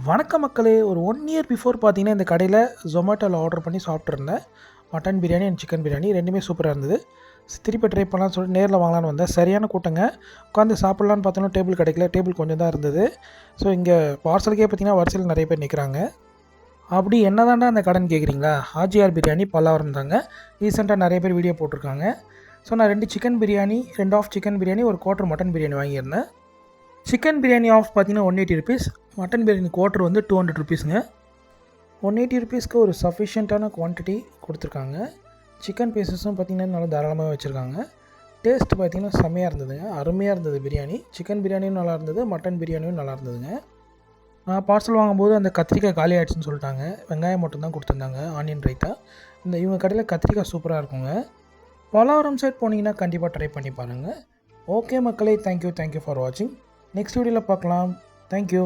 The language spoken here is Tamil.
வணக்கம் மக்களே. ஒரு 1 இயர் பிஃபோர் பார்த்தீங்கன்னா, இந்த கடையில Zomatoல ஆர்டர் பண்ணி சாப்பிட்டுருந்தேன். Mutton biryani and chicken biryani 2மே சூப்பரா இருந்தது. திருப்பி ட்ரை பண்ணலான்னு சொல்லிட்டு நேரில் வாங்கலான்னு வந்தேன். சரியான கூட்டங்க. உட்காந்து சாப்பிட்லான்னு பார்த்தோன்னா டேபிள் கிடைக்கல. டேபிள் கொஞ்சம் தான் இருந்தது. ஸோ இங்கே பார்சலுக்கே பார்த்தீங்கன்னா வரிசையில் நிறைய பேர் நிற்கிறாங்க. அப்படி என்னதான்டா அந்த கடைன்னு கேட்குறீங்களா? ஹாஜியார் பிரியாணி பல்லாவரம் தாங்க. ரீசெண்டாக நிறைய பேர் வீடியோ போட்டிருக்காங்க. ஸோ நான் 2 chicken biryani, 2 half chicken biryani, ஒரு குவார்ட்டர் மட்டன் பிரியாணி வாங்கியிருந்தேன். சிக்கன் பிரியாணி ஆஃப் பார்த்தீங்கன்னா 180 ருபீஸ், மட்டன் பிரியாணி குவார்ட்டர் வந்து 200 ருபீஸுங்க. 180 ருபீஸ்க்கு ஒரு சஃபிஷியண்ட்டான குவான்டிட்டி கொடுத்துருக்காங்க. சிக்கன் பீசஸும் பார்த்திங்கன்னா நல்லா தாராளமாக வச்சுருக்காங்க. டேஸ்ட் பார்த்திங்கன்னா செம்மையாக இருந்ததுங்க. அருமையாக இருந்தது பிரியாணி. சிக்கன் பிரியாணியும் நல்லா இருந்தது, மட்டன் பிரியாணியும் நல்லா இருந்ததுங்க. நான் பார்சல் வாங்கும்போது அந்த கத்திரிக்காய் காலி ஆகிடுச்சுன்னு சொல்லிட்டாங்க. வெங்காயம் மட்டும் தான் கொடுத்துருந்தாங்க, ஆனியன் ரைத்தா. இவங்க கடையில் கத்திரிக்காய் சூப்பராக இருக்குங்க. பல்லாவரம் சைட் போனீங்கன்னா கண்டிப்பாக ட்ரை பண்ணி பாருங்கள். ஓகே மக்களே, தேங்க்யூ ஃபார் வாட்சிங். நெக்ஸ்ட் வீடியோவில் பார்க்கலாம். தேங்க்யூ.